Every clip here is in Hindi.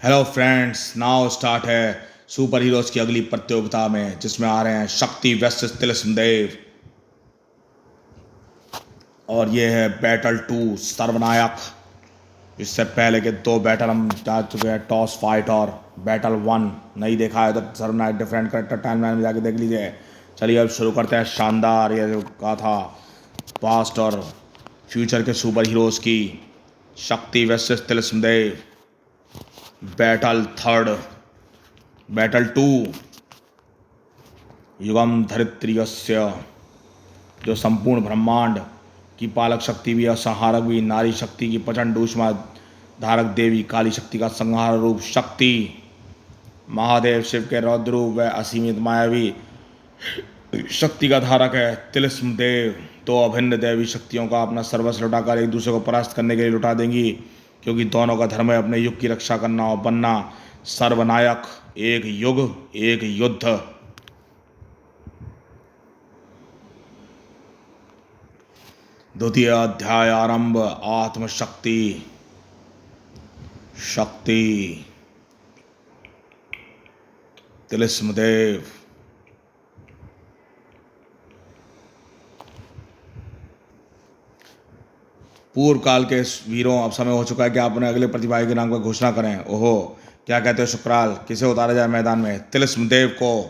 हेलो फ्रेंड्स, नाउ स्टार्ट है सुपर हीरोज की अगली प्रतियोगिता में, जिसमें आ रहे हैं शक्ति वर्सेस तिलस्मदेव। और ये है बैटल 2 सर्वनायक। इससे पहले के दो बैटल हम जा चुके हैं, टॉस फाइट और बैटल 1। नहीं देखा है तो सर्वनायक डिफरेंट करेक्टर टाइमलाइन में जाके देख लीजिए। चलिए अब शुरू करते हैं शानदार ये जो कहा था पास्ट और फ्यूचर के सुपर हीरोज की शक्ति वर्सेस तिलस्मदेव। बैटल 3, बैटल 2 युगम धरित्रीयस्य। जो संपूर्ण ब्रह्मांड की पालक शक्ति भी और संहारक भी, नारी शक्ति की प्रचंड ऊष्मा धारक देवी, काली शक्ति का संहार रूप शक्ति, महादेव शिव के रौद्र रूप व असीमित मायावी शक्ति का धारक है तिलस्म देव। तो अभिन्न दैवी शक्तियों का अपना सर्वस्व लुटाकर एक दूसरे को परास्त करने के लिए लुटा देंगी, क्योंकि दोनों का धर्म है अपने युग की रक्षा करना और बनना सर्वनायक। एक युग एक युद्ध। द्वितीय अध्याय आरंभ। आत्मशक्ति। शक्ति। तिलस्मदेव। पूर्व काल के वीरों, अब समय हो चुका है कि आप अपने अगले प्रतिभागी के नाम का घोषणा करें। ओहो, क्या कहते हो शुक्राल, किसे उतारा जाए मैदान में? तिलस्मदेव को।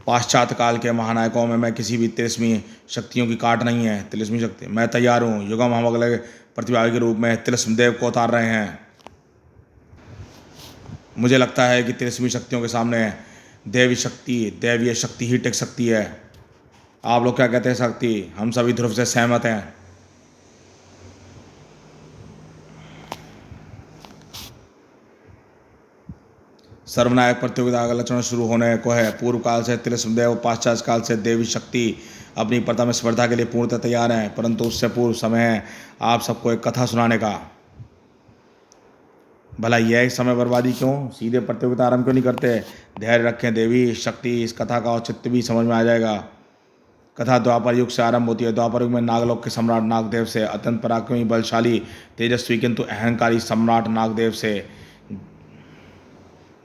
पाश्चात्य काल के महानायकों में मैं किसी भी तिलस्मी शक्तियों की काट नहीं है। तिलस्मी शक्ति, मैं तैयार हूँ। युगम हम अगले प्रतिभागी के रूप में तिलस्मदेव को उतार रहे हैं। मुझे लगता है कि तिलस्मी शक्तियों के सामने दैवी शक्ति ही टिक सकती है। आप लोग क्या कहते हैं शक्ति? हम सभी ध्रुव से सहमत हैं। सर्वनायक प्रतियोगिता का लक्षण शुरू होने को है। पूर्व काल से तिलस्मदेव, पाश्चात्य काल से देवी शक्ति अपनी प्रथम स्पर्धा के लिए पूर्णतः तैयार हैं, परंतु उससे पूर्व समय है आप सबको एक कथा सुनाने का। भला यह समय बर्बादी क्यों? सीधे प्रतियोगिता आरंभ क्यों नहीं करते? धैर्य रखें देवी शक्ति, इस कथा का औचित्य भी समझ में आ जाएगा। कथा द्वापर युग से आरंभ होती है। द्वापर युग में नागलोक के सम्राट नागदेव से, अत्यंत पराक्रमी, बलशाली, तेजस्वी किंतु अहंकारी सम्राट नागदेव से।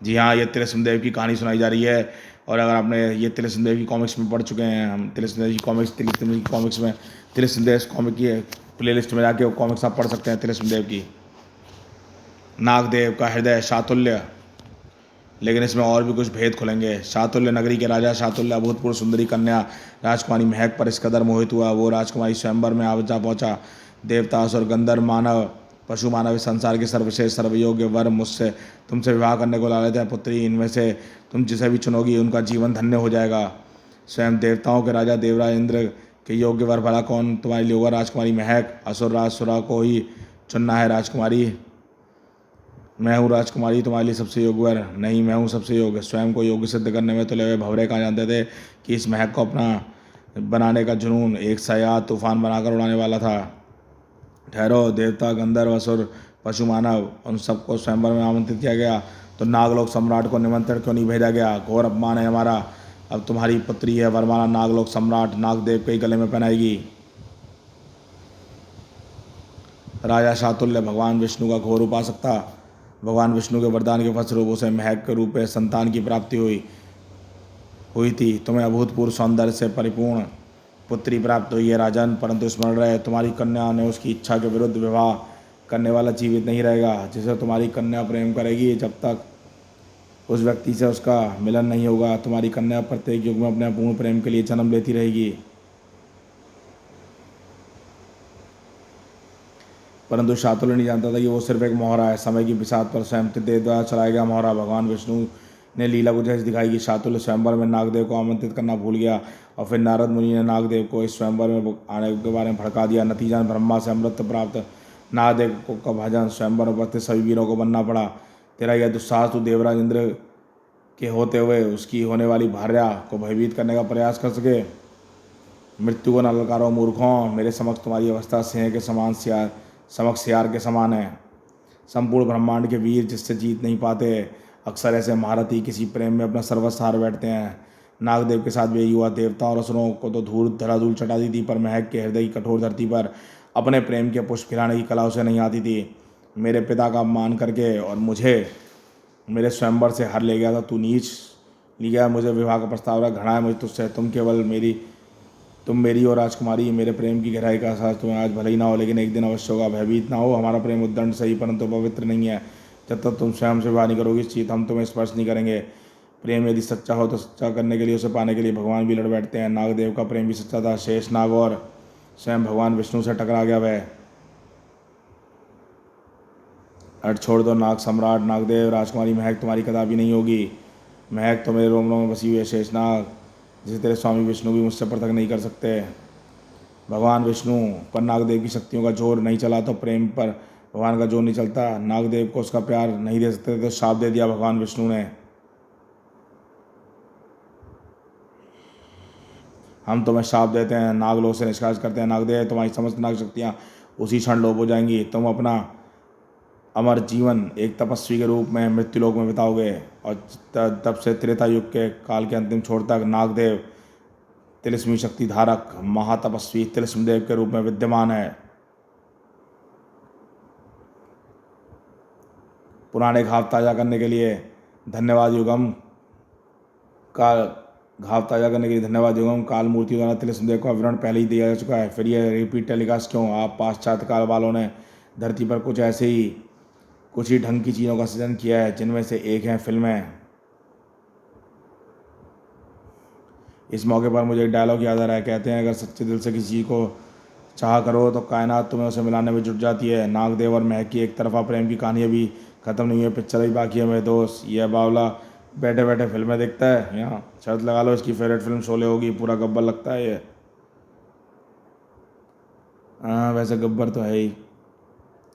जी हाँ, ये तिलस्मदेव की कहानी सुनाई जा रही है। और अगर आपने ये तिलस्मदेव की कॉमिक्स में पढ़ चुके हैं, हम तिलस्मदेव की कॉमिक्स में तिलस्मदेव कॉमिक की प्लेलिस्ट में जाके वो कॉमिक्स आप पढ़ सकते हैं तिलस्मदेव की। नागदेव का हृदय शातुल्य, लेकिन इसमें और भी कुछ भेद खुलेंगे। शातुल्य नगरी के राजा शातुल्य अभूतपूर्व सुंदरी कन्या राजकुमारी महक पर इस कदर मोहित हुआ, वो राजकुमारी स्वयंवर में आ जा पहुंचा। देवता, असुर, गंधर्व, मानव, पशु मानव इस संसार के सर्वश्रेष्ठ सर्वयोग्य वर मुझसे तुमसे विवाह करने को लालच है पुत्री। इनमें से तुम जिसे भी चुनोगी उनका जीवन धन्य हो जाएगा। स्वयं देवताओं के राजा देवराज इंद्र के योग्य वर भला कौन तुम्हारे लिए होगा? राजकुमारी महक। असुर राज सुरा को ही चुनना है राजकुमारी। मैं हूँ राजकुमारी तुम्हारे लिए सबसे योग्य वर। नहीं, मैं हूँ सबसे योग्य। स्वयं को योग्य सिद्ध करने में तुले हुए भंवरे कहा जानते थे कि इस महक को अपना बनाने का जुनून एक सयाह तूफान बनाकर उड़ाने वाला था। ठहरो, देवता, गंधर्व, असुर, पशु मानव, उन सबको स्वयंवर में आमंत्रित किया गया, तो नागलोक सम्राट को निमंत्रण क्यों नहीं भेजा गया? घोर अपमान है हमारा। अब तुम्हारी पुत्री है वरमाला नागलोक सम्राट नागदेव के ही गले में पहनाएगी। राजा शातुल्य भगवान विष्णु का घोर उपासक था। भगवान विष्णु के वरदान के फलस्वरूप उसे महक के रूप में संतान की प्राप्ति हुई थी। तुम्हें अभूतपूर्व सौंदर्य से परिपूर्ण पुत्री प्राप्त हुई है राजन, परंतु स्मरण रहे तुम्हारी कन्या ने उसकी इच्छा के विरुद्ध विवाह करने वाला जीवित नहीं रहेगा। जिसे तुम्हारी कन्या प्रेम करेगी, जब तक उस व्यक्ति से उसका मिलन नहीं होगा, तुम्हारी कन्या प्रत्येक युग में अपने पूर्ण प्रेम के लिए जन्म लेती रहेगी। परंतु शातुल्य नहीं जानता था कि वो सिर्फ एक मोहरा है, समय की बिसात पर स्वयं देव द्वारा चलाया गया मोहरा। भगवान विष्णु ने लीला कुछ ऐसी दिखाई कि शातुल्य स्वयंवर में नागदेव को आमंत्रित करना भूल गया, और फिर नारद मुनि ने नागदेव को इस स्वयंवर में आने के बारे में भड़का दिया। नतीजा ब्रह्मा से अमृत प्राप्त नागदेव को का भजन स्वयंवर में उपस्थित सभी वीरों को बनना पड़ा। तेरा यह दुस्साहस तू देवराज इंद्र के होते हुए उसकी होने वाली भार्या को भयभीत करने का प्रयास कर सके। मृत्यु को न ललकारो मूर्खों, मेरे समक्ष तुम्हारी अवस्था सिंह के समान सियार के समान है। संपूर्ण ब्रह्मांड के वीर जिससे जीत नहीं पाते, अक्सर ऐसे महारथी किसी प्रेम में अपना सर्वस्व हार बैठते हैं। नागदेव के साथ भी यही हुआ। देवता और असुरों को तो धूल धराधूल चटाती थी, पर महक के हृदय की कठोर धरती पर अपने प्रेम के पुष्प खिलाने की कला उसे नहीं आती थी। मेरे पिता का अपमान करके और मुझे मेरे स्वयंवर से हर ले गया था। तू नीच ले गया, मुझे विवाह का प्रस्ताव रहा, घड़ा है मुझे तुझसे, तुम मेरी और राजकुमारी, मेरे प्रेम की गहराई का एहसास तुम्हें आज भले ही ना हो, लेकिन एक दिन अवश्य होगा। भयभीत ना हो, हमारा प्रेम उद्दंड सही परंतु पवित्र नहीं है। जब तक तुम स्वयं से विवाह नहीं करोगी, चित हम तुम्हें स्पर्श नहीं करेंगे। प्रेम यदि सच्चा हो तो सच्चा करने के लिए, उसे पाने के लिए भगवान भी लड़ बैठते हैं। नागदेव का प्रेम भी सच्चा था। शेष नाग और स्वयं भगवान विष्णु से टकरा गया वह। हट छोड़ दो नाग सम्राट नागदेव, राजकुमारी महक तुम्हारी कदापि नहीं होगी। महक तो मेरे रोमनों में बसी हुई है शेषनाग, जिसे तेरे स्वामी विष्णु भी मुझसे पृथक नहीं कर सकते। भगवान विष्णु पर नागदेव की शक्तियों का जोर नहीं चला तो प्रेम पर भगवान का जोर नहीं चलता। नागदेव को उसका प्यार नहीं दे सकते तो शाप दे दिया भगवान विष्णु ने। हम तुम्हें शाप देते हैं, नागलोक से निष्कासित करते हैं। नागदेव, तुम्हारी समस्त नाग शक्तियाँ उसी क्षण लोप हो जाएंगी। तुम अपना अमर जीवन एक तपस्वी के रूप में मृत्युलोक में बिताओगे, और तब से त्रेता युग के काल के अंतिम छोर तक नागदेव तिलिस्मी शक्ति धारक महातपस्वी तिलिस्मदेव के रूप में विद्यमान है। पुराने घाव ताजा करने के लिए धन्यवाद युगम काल मूर्ति द्वारा तिलिस्मदेव का विवरण पहले ही दिया जा चुका है। फिर यह रिपीट टेलीकास्ट क्यों? आप पाश्चात्य काल वालों ने धरती पर कुछ ही ढंग की चीज़ों का सृजन किया है, जिनमें से एक है फिल्में। इस मौके पर मुझे एक डायलॉग याद आ रहा है। कहते हैं, अगर सच्चे दिल से किसी को चाह करो तो कायनात तुम्हें उसे मिलाने में जुट जाती है। नागदेव और महक की एक तरफा प्रेम की कहानी अभी ख़त्म नहीं है, पिक्चर भी बाकी है मेरे दोस्त। यह बावला बैठे बैठे फिल्में देखता है, यहाँ शर्त लगा लो इसकी फेवरेट फिल्म शोले होगी। पूरा गब्बर लगता है ये। हाँ, वैसे गब्बर तो है ही।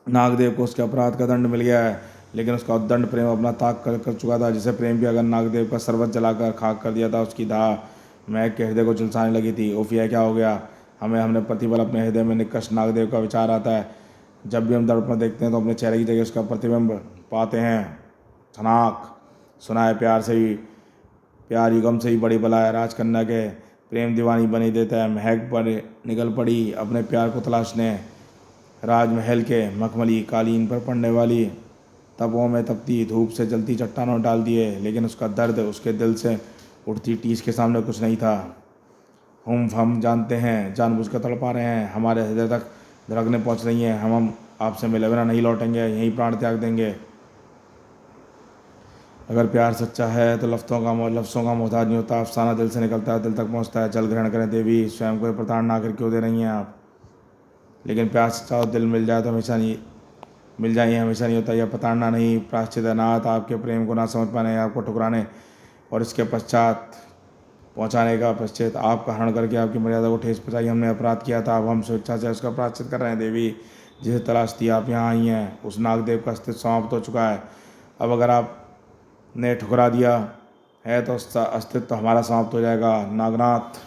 नागदेव को उसके अपराध का दंड मिल गया है, लेकिन उसका उद्दंड प्रेम अपना ताक कर चुका था, जिसे प्रेम भी अगर नागदेव का सर्वत जलाकर खाक कर दिया था। उसकी दाह महक के हृदय को झुलसाने लगी थी। ओफिया क्या हो गया? हमने प्रतिपल अपने हृदय में निकष नागदेव का विचार आता है। जब भी हम दर्पण देखते हैं तो अपने चेहरे की जगह उसका प्रतिबिंब पाते हैं। थनाक सुना है, प्यार युगम से ही बड़ी बला है। राजकन्या के प्रेम दीवानी बनी देता है। महक पर निकल पड़ी अपने प्यार को तलाशने। राजमहल के मखमली कालीन पर पड़ने वाली तपों में तपती धूप से जलती चट्टानों डाल दिए, लेकिन उसका दर्द उसके दिल से उठती टीस के सामने कुछ नहीं था। हम जानते हैं, जानबूझकर तड़पा रहे हैं, हमारे हृदय तक धड़कने पहुंच रही हैं। हम आपसे मिले बिना नहीं लौटेंगे, यहीं प्राण त्याग देंगे। अगर प्यार सच्चा है तो लफ्ज़ों का मोहताज नहीं होता। अफसाना दिल से निकलता है, दिल तक पहुंचता है। जल ग्रहण करें देवी, स्वयं को प्रताड़ना आखिर क्यों दे रही हैं आप? लेकिन प्यार सच्चा और दिल मिल जाए तो हमेशा नहीं होता। यह प्रताड़ना नहीं, प्रायश्चित है। नाथ, आपके प्रेम को ना समझ पाने, आपको ठुकराने और इसके पश्चात पहुंचाने का पश्चात आपका हरण करके आपकी मर्यादा को ठेस पहुंचाई हमने अपराध किया था। अब हम स्वेच्छा से उसका प्रायश्चित कर रहे हैं। देवी, जिसे तलाश थी आप यहाँ आई हैं। उस नागदेव का अस्तित्व समाप्त हो चुका है। अब अगर आपने ठुकरा दिया है तो उसका अस्तित्व हमारा समाप्त हो जाएगा। नागनाथ,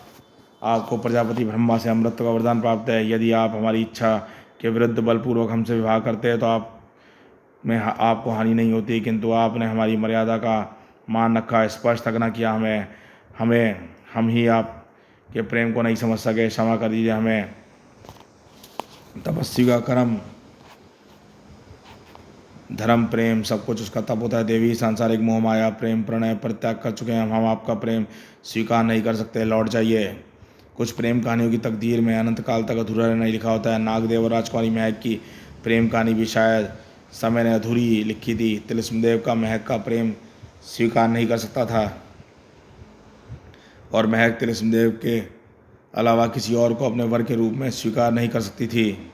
आपको प्रजापति ब्रह्मा से अमृत का वरदान प्राप्त है। यदि आप हमारी इच्छा के विरुद्ध बलपूर्वक हमसे विवाह करते हैं तो आपको हानि नहीं होती, किंतु आपने हमारी मर्यादा का मान रखा, स्पर्श तक न किया हम ही आपके प्रेम को नहीं समझ सके। क्षमा कर दीजिए हमें। तपस्वी का कर्म, धर्म, प्रेम सब कुछ उसका तप होता है। देवी, सांसारिक मोह माया प्रेम प्रणय परित्याग कर चुके हैं हम आपका प्रेम स्वीकार नहीं कर सकते। लौट जाइए। कुछ प्रेम कहानियों की तकदीर में अनंत काल तक अधूरा नहीं लिखा होता है। नागदेव और राजकुमारी महक की प्रेम कहानी भी शायद समय ने अधूरी लिखी थी। तिलिस्मदेव का महक का प्रेम स्वीकार नहीं कर सकता था, और महक तिलिस्मदेव के अलावा किसी और को अपने वर के रूप में स्वीकार नहीं कर सकती थी।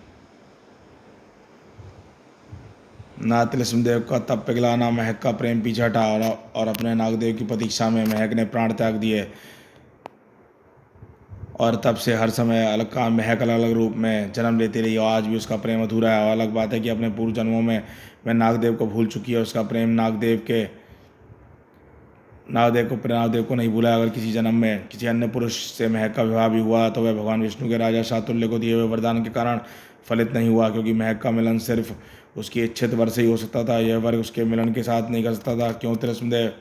ना तिलिस्मदेव का तप पिघला, ना महक का प्रेम पीछे हटा, और अपने नागदेव की प्रतीक्षा में महक ने प्राण त्याग दिए। और तब से हर समय महक अलग अलग रूप में जन्म लेती रही, और आज भी उसका प्रेम अधूरा है। और अलग बात है कि अपने पूर्व जन्मों में वह नागदेव को भूल चुकी है। उसका प्रेम नागदेव को नहीं भूला। अगर किसी जन्म में किसी अन्य पुरुष से महक का विवाह भी हुआ तो वह भगवान विष्णु के राजा शातुल्य को दिए हुए वरदान के कारण फलित नहीं हुआ, क्योंकि महक का मिलन सिर्फ उसकी इच्छित वर से ही हो सकता था। यह वर्ग उसके मिलन के साथ नहीं कर सकता था। क्यों? तिलिस्मदेव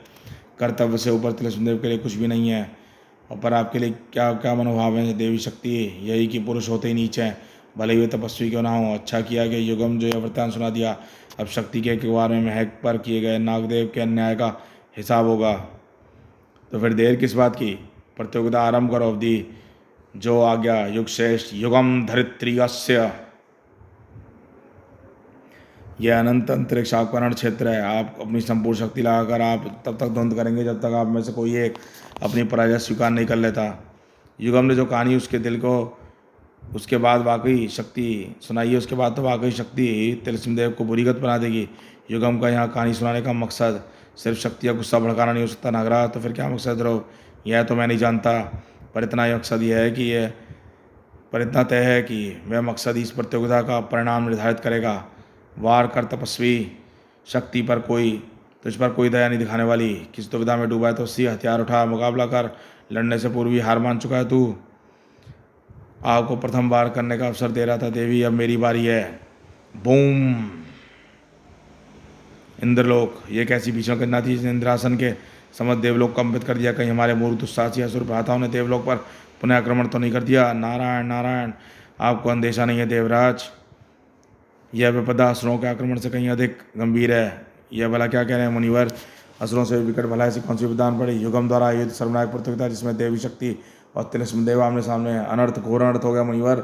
कर्तव्य से ऊपर तिलिस्मदेव के लिए कुछ भी नहीं है। और पर आपके लिए क्या क्या मनोभाव है देवी शक्ति? यही कि पुरुष होते ही नीच हैं। भले ही वे तपस्वी क्यों ना हो। अच्छा किया कि युगम जो यह वृत्तांत सुना दिया। अब शक्ति के किवाड़ में महक पर किए गए नागदेव के अन्याय का हिसाब होगा। तो फिर देर किस बात की, प्रतियोगिता आरंभ करो। अवधि जो आज्ञा। युग श्रेष्ठ। युगम धरित्रीयस्य। यह अनंत अंतरिक्ष आकरण क्षेत्र है। आप अपनी संपूर्ण शक्ति लगाकर आप तब तक द्वंद्व करेंगे जब तक आप में से कोई एक अपनी पराजय स्वीकार नहीं कर लेता। युगम ने जो कहानी उसके दिल को उसके बाद वाकई शक्ति सुनाई है, उसके बाद तो वाकई शक्ति तिलस्मदेव को बुरीगत बना देगी। युगम का यहाँ कहानी सुनाने का मकसद सिर्फ शक्ति या गुस्सा भड़काना नहीं हो सकता नागराज। तो फिर क्या मकसद रहो, यह तो मैं नहीं जानता, पर इतना ही मकसद यह है कि यह पर इतना तय है कि वह मकसद इस प्रतियोगिता का परिणाम निर्धारित करेगा। वार कर तपस्वी, शक्ति पर कोई तुझ पर कोई दया नहीं दिखाने वाली। किस दुविधा में डूबा है तो सी हथियार उठा, मुकाबला कर। लड़ने से पूर्व ही हार मान चुका है तू। आपको प्रथम बार करने का अवसर दे रहा था देवी, अब मेरी बारी है। बूम। इंद्रलोक। ये कैसी भीषण घटना थी जिसने इंद्रासन के समझ देवलोक कंपित कर दिया। कहीं हमारे मूर्ख दुस्साहसी असुर भ्राताओं ने देवलोक पर पुनः आक्रमण तो नहीं कर दिया। नारायण नारायण। आपको अंदेशा नहीं है देवराज, यह विपदा असुरों के आक्रमण से कहीं अधिक गंभीर है। यह भला क्या कह रहे हैं मुनिवर, असुरों से विकट भला ऐसी कौन सी विधान पड़ी। युगम द्वारा आयोजित सर्वनायक प्रतियोगिता जिसमें देवी शक्ति और तिलस्मदेव आमने सामने। अनर्थ, घोर अनर्थ हो गया मुनिवर।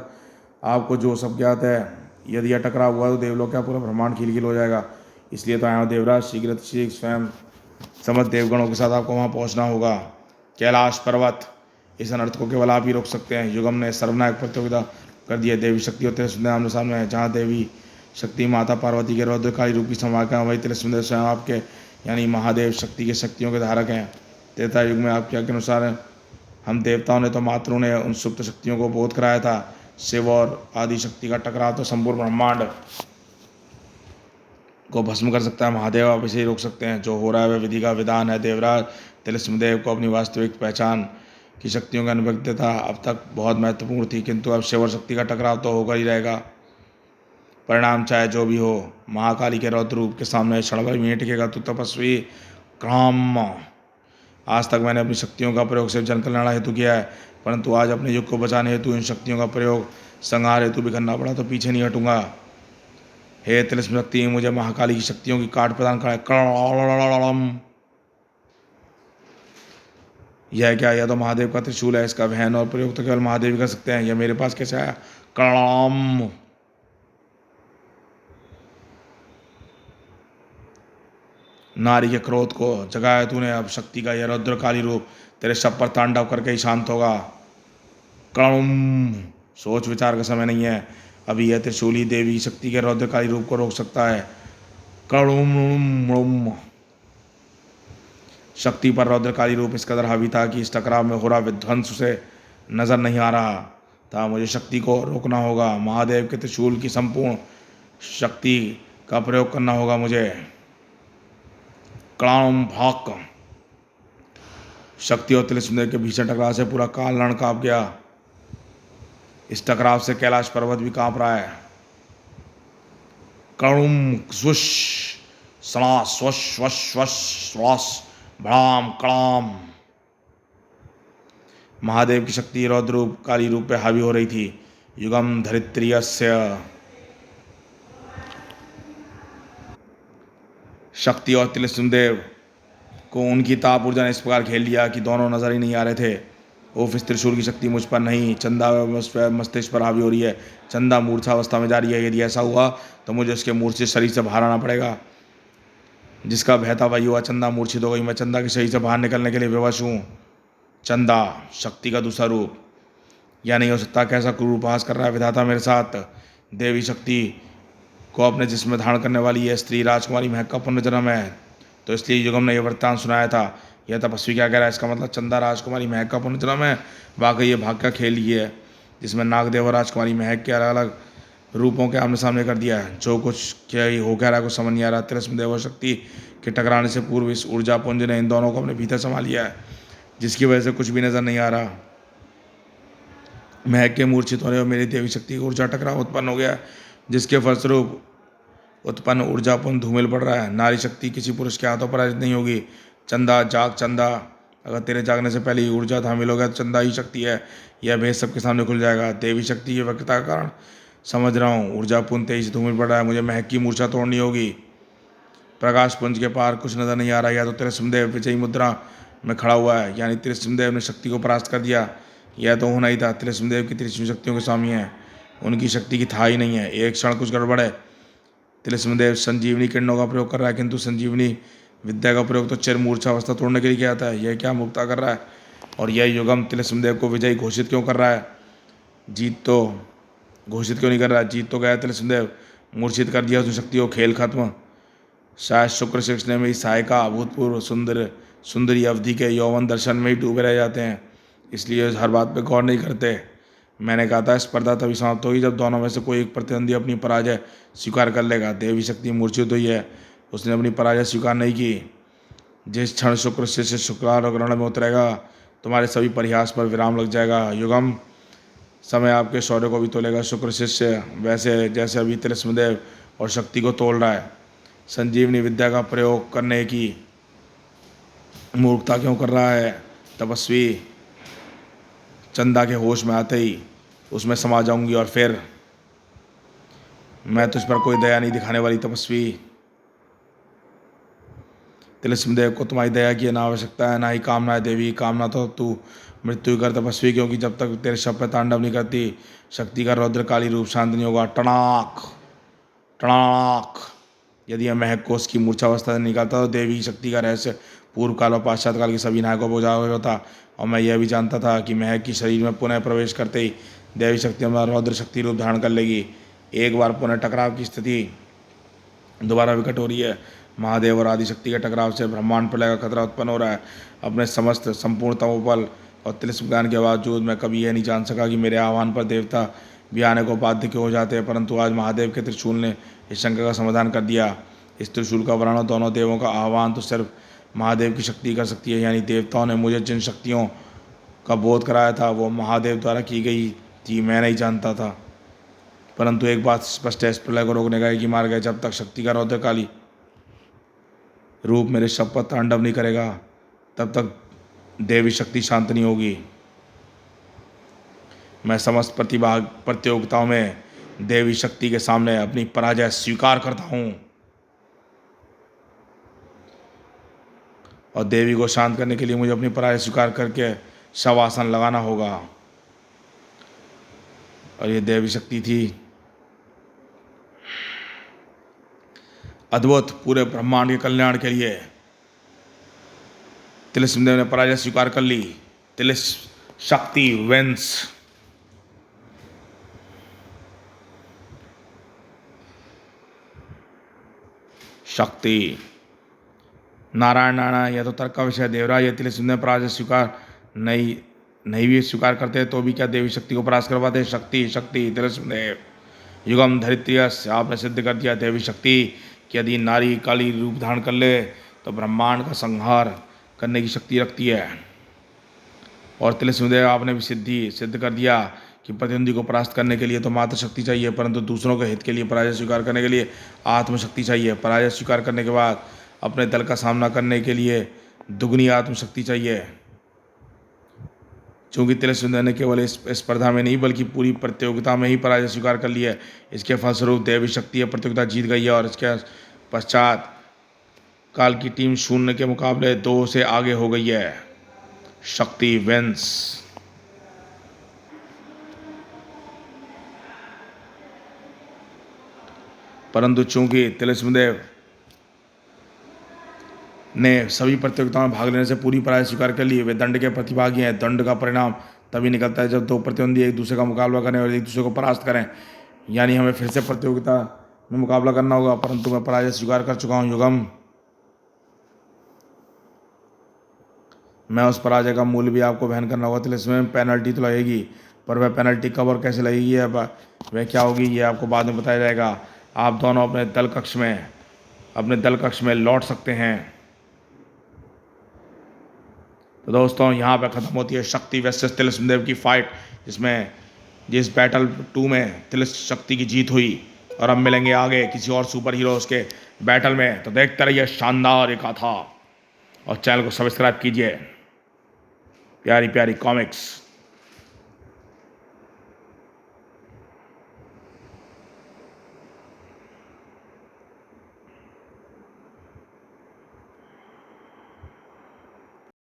आपको जो सब ज्ञात है, यदि यह टकराव हुआ तो देवलोक क्या पूरा ब्रह्मांड खिलखिल हो जाएगा। इसलिए तो आया हूँ देवराज, शीघ्र स्वयं समझ देवगणों के साथ आपको वहाँ पहुँचना होगा। कैलाश पर्वत, इस अनर्थ को केवल आप ही रोक सकते हैं। युगम ने सर्वनायक प्रतियोगिता कर दी है। देवी शक्ति और तिलस्मदेव आमने सामने है। जहाँ देवी शक्ति माता पार्वती के रौद्रकाली रूप की संवाहक वही तिलस्मदेव स्वयं आपके यानी महादेव शक्ति के शक्तियों के धारक हैं। त्रेता युग में आपके अनुसार हम देवताओं ने तो मातरों ने उन सुप्त शक्तियों को बोध कराया था। शिव और आदि शक्ति का टकराव तो संपूर्ण ब्रह्मांड को भस्म कर सकता है। महादेव आप इसे ही रोक सकते हैं। जो हो रहा है वह विधि का विधान है देवराज। तिलस्मदेव को अपनी वास्तविक पहचान की शक्तियों की अनुभवता अब तक बहुत महत्वपूर्ण थी, किंतु अब शिव और शक्ति का टकराव तो होकर ही रहेगा। परिणाम चाहे जो भी हो, महाकाली के रौद्र रूप के सामने क्षण भर भी नहीं टिकेगा तू तपस्वी। क्राम। आज तक मैंने अपनी शक्तियों का प्रयोग सिर्फ जन कल्याण हेतु किया है, परंतु आज अपने युग को बचाने हेतु इन शक्तियों का प्रयोग संहार हेतु भी करना पड़ा तो पीछे नहीं हटूंगा। हे तिलस्म शक्ति, मुझे महाकाली की शक्तियों की काट प्रदान करें। यह क्या, यह तो महादेव का त्रिशूल है। इसका वहन और प्रयोग तो केवल महादेव कर सकते हैं। यह मेरे पास कैसे आया। कड़ाम। नारी के क्रोध को जगाया तूने। अब शक्ति का यह रौद्रकाली रूप तेरे शब पर तांडव करके ही शांत होगा। कड़म। सोच विचार का समय नहीं है। अभी यह त्रिशूली देवी शक्ति के रौद्रकाली रूप को रोक सकता है। कड़म। शक्ति पर रौद्रकाली रूप इस कदर हावी था कि इस टकराव में हो रहा विध्वंस उसे नजर नहीं आ रहा था। मुझे शक्ति को रोकना होगा। महादेव के त्रिशूल की संपूर्ण शक्ति का प्रयोग करना होगा मुझे। कड़ाम भाक। शक्ति और तिलस्मदेव के भीषण टकराव से पूरा कालरण कांप गया। इस टकराव से कैलाश पर्वत भी कांप रहा है। कड़ुम स्वश सड़ा स्वश स्वश स्वश श्वास भड़ाम कड़ाम। महादेव की शक्ति रौद्र रूप काली रूप पे हावी हो रही थी। युगम धरित्रीयस्य। शक्ति और तिलस्मदेव को उनकी ताप ऊर्जा ने इस प्रकार घेर लिया कि दोनों नजर ही नहीं आ रहे थे। उफ, इस त्रिशूल की शक्ति मुझ पर नहीं, चंदा मस्तिष्क पर हावी हो रही है। चंदा मूर्छावस्था में जा रही है। यदि ऐसा हुआ तो मुझे उसके मूर्छित शरीर से बाहर आना पड़ेगा। जिसका बहता वही हुआ। चंदा मूर्छित हो गई। मैं चंदा के शरीर से बाहर निकलने के लिए विवश हूँ। चंदा शक्ति का दूसरा रूप। यह नहीं हो सकता। कैसा क्रूर उपहास कर रहा है विधाता मेरे साथ। देवी शक्ति को अपने जिस्म में धारण करने वाली यह स्त्री राजकुमारी महक का पुनर्जन्म है। तो इसलिए युगम ने यह वृत्तांत सुनाया था। यह तपस्वी क्या कह रहा है, इसका मतलब चंदा राजकुमारी महक का पुनर्जन्म है। वाकई ये भाग का खेल ही है जिसमें नागदेव और राजकुमारी महक के अलग अलग रूपों के आमने सामने कर दिया है। जो कुछ क्या ही हो कह रहा है कुछ समझ नहीं आ रहा। तिलस्मदेव और शक्ति के टकराने से पूर्व इस ऊर्जा पुंज ने इन दोनों को अपने भीतर समा लिया है, जिसकी वजह से कुछ भी नजर नहीं आ रहा। महक के मूर्छित होने और मेरी देवी शक्ति की ऊर्जा टकराव उत्पन्न हो गया, जिसके फलस्वरूप उत्पन्न ऊर्जापूर्ण धूमिल पड़ रहा है। नारी शक्ति किसी पुरुष के हाथों पराजित नहीं होगी। चंदा जाग चंदा, अगर तेरे जागने से पहले ही ऊर्जा धामिल हो गया तो चंदा ही शक्ति है। यह भेद सबके सामने खुल जाएगा। देवी शक्ति की वक्रता के कारण समझ रहा हूँ। ऊर्जा पूर्ण तेजी से धूमिल पड़ रहा है। मुझे महक की मूर्छा तोड़नी होगी। प्रकाश पुंज के पार कुछ नजर नहीं आ रहा। या तो त्रिशूलदेव विजयी मुद्रा में खड़ा हुआ है, यानी त्रिशूलदेव ने शक्ति को परास्त कर दिया। यह तो होना ही था। त्रिशूलदेव की त्रिशूल शक्तियों के स्वामी है, उनकी शक्ति की था ही नहीं है। एक क्षण कुछ गड़बड़ है। त्रिशूलदेव संजीवनी किरणों का प्रयोग कर रहा है, किंतु संजीवनी विद्या का प्रयोग तो चिर मूर्छा अवस्था तोड़ने के लिए किया था। यह क्या मुक्ता कर रहा है? और यह युगम त्रिशूलदेव को विजयी घोषित क्यों कर रहा है? जीत तो घोषित क्यों नहीं कर रहा है? जीत तो गया त्रिशूलदेव, मूर्छित कर दिया उसने शक्ति को। खेल खत्म। शायद शुक्र शिक्ष ने मेरी सहायिका अभूतपूर्व सुंदरी अवधि के यौवन दर्शन में ही डूबे रह जाते हैं, इसलिए हर बात पे गौर नहीं करते। मैंने कहा था स्पर्धा तभी समाप्त होगी जब दोनों में से कोई एक प्रतिद्वंदी अपनी पराजय स्वीकार कर लेगा। देवी शक्ति मूर्छित हुई है, उसने अपनी पराजय स्वीकार नहीं की। जिस क्षण शुक्र शिष्य शुक्रार ग्रहण में उतरेगा, तुम्हारे सभी परिहास पर विराम लग जाएगा। युगम समय आपके शौर्य को भी तोलेगा। शुक्र शिष्य वैसे जैसे अभी त्रिशूलदेव और शक्ति को तोल रहा है। संजीवनी विद्या का प्रयोग करने की मूर्खता क्यों कर रहा है? तपस्वी चंदा के होश में आते ही उसमें समा जाऊंगी और फिर मैं तुझ पर कोई दया नहीं दिखाने वाली। तपस्वी त्रिशूलदेव को तुम्हारी दया की ना आवश्यकता है, ना ही कामना है। देवी कामना तो तू मृत्यु कर। तपस्वी क्योंकि जब तक तेरे शव पर तांडव नहीं करती शक्ति का रौद्र काली रूप शांत नहीं होगा। टणाक टणाक। यदि यह महक को उसकी मूर्छावस्था से निकालता तो देवी शक्ति का रहस्य पूर्व काल और पाश्चात काल के सभी नायकों को उजागर होता। और मैं यह भी जानता था कि महक की शरीर में पुनः प्रवेश करते ही देवी शक्ति हमारा रौद्र शक्ति रूप धारण कर लेगी। एक बार पुनः टकराव की स्थिति दोबारा विकट हो रही है। महादेव और आदिशक्ति के टकराव से ब्रह्मांड प्रलय का खतरा उत्पन्न हो रहा है। अपने समस्त संपूर्ण तमोबल और त्रिशूल ज्ञान के बावजूद मैं कभी यह नहीं जान सका कि मेरे आह्वान पर देवता भी आने को बाध्य क्यों हो जाते हैं, परंतु आज महादेव के त्रिशूल ने इस शंका का समाधान कर दिया। इस त्रिशूल का वर्णन दोनों देवों का आह्वान तो सिर्फ महादेव की शक्ति कर सकती है, यानी देवताओं ने मुझे जिन शक्तियों का बोध कराया था वो महादेव द्वारा की गई थी। मैं नहीं जानता था, परंतु एक बात स्पष्ट है, इस प्रलय को रोकने का एक ही मार्ग है। जब तक शक्ति का रौद्रकाली रूप मेरे शव पर तांडव नहीं करेगा तब तक देवी शक्ति शांत नहीं होगी। मैं समस्त प्रतियोगिताओं में देवी शक्ति के सामने अपनी पराजय स्वीकार करता हूँ और देवी को शांत करने के लिए मुझे अपनी पराजय स्वीकार करके शवासन लगाना होगा। और ये देवी शक्ति थी अद्भुत, पूरे ब्रह्मांड के कल्याण के लिए। त्रिशूलदेव ने पराजय स्वीकार कर ली। तिलिश शक्ति विंस। शक्ति नारायण नारायण। यह तो तर्क का विषय। देवराज ये त्रिशूलदेव पराजय स्वीकार नहीं भी स्वीकार करते तो भी क्या देवी शक्ति को परास्त करवाते? शक्ति शक्ति त्रिशूलदेव युगम धरित्रियस। आपने सिद्ध कर दिया देवी शक्ति कि यदि नारी काली रूप धारण कर ले तो ब्रह्मांड का संहार करने की शक्ति रखती है। और त्रिशूलदेव आपने भी सिद्ध कर दिया कि प्रतिद्वंदी को परास्त करने के लिए तो मात्र शक्ति चाहिए, परंतु दूसरों के हित के लिए पराजय स्वीकार करने के लिए आत्मशक्ति चाहिए। पराजय स्वीकार करने के बाद अपने दल का सामना करने के लिए दुगनी आत्मशक्ति चाहिए। चूंकि त्रिशूलदेव ने केवल इस स्पर्धा में नहीं बल्कि पूरी प्रतियोगिता में ही पराजय स्वीकार कर ली है, इसके फलस्वरूप देवी शक्ति प्रतियोगिता जीत गई है और इसके पश्चात काल की टीम 0 के मुकाबले 2 से आगे हो गई है। शक्ति विंस। परंतु चूंकि त्रिशूलदेव ने सभी प्रतियोगिताओं में भाग लेने से पूरी पराजय स्वीकार कर ली, वे दंड के प्रतिभागी हैं। दंड का परिणाम तभी निकलता है जब 2 प्रतिद्वंदी एक दूसरे का मुकाबला करें और एक दूसरे को परास्त करें, यानी हमें फिर से प्रतियोगिता में मुकाबला करना होगा। परंतु मैं पराजय स्वीकार कर चुका हूँ युगम। मैं उस पराजय का मूल्य भी आपको वहन करना होगा। त्रिशूल में पेनल्टी तो लगेगी, पर वह पेनल्टी कब और कैसे लगेगी वह क्या होगी ये आपको बाद में बताया जाएगा। आप दोनों अपने दल कक्ष में लौट सकते हैं। तो दोस्तों यहाँ पे ख़त्म होती है शक्ति वर्सेस त्रिशूलदेव की फाइट, जिस बैटल 2 में त्रिशूल शक्ति की जीत हुई। और अब मिलेंगे आगे किसी और सुपर हीरोज़ के बैटल में। तो देखते रहिए शानदार एक गाथा और चैनल को सब्सक्राइब कीजिए। प्यारी प्यारी कॉमिक्स।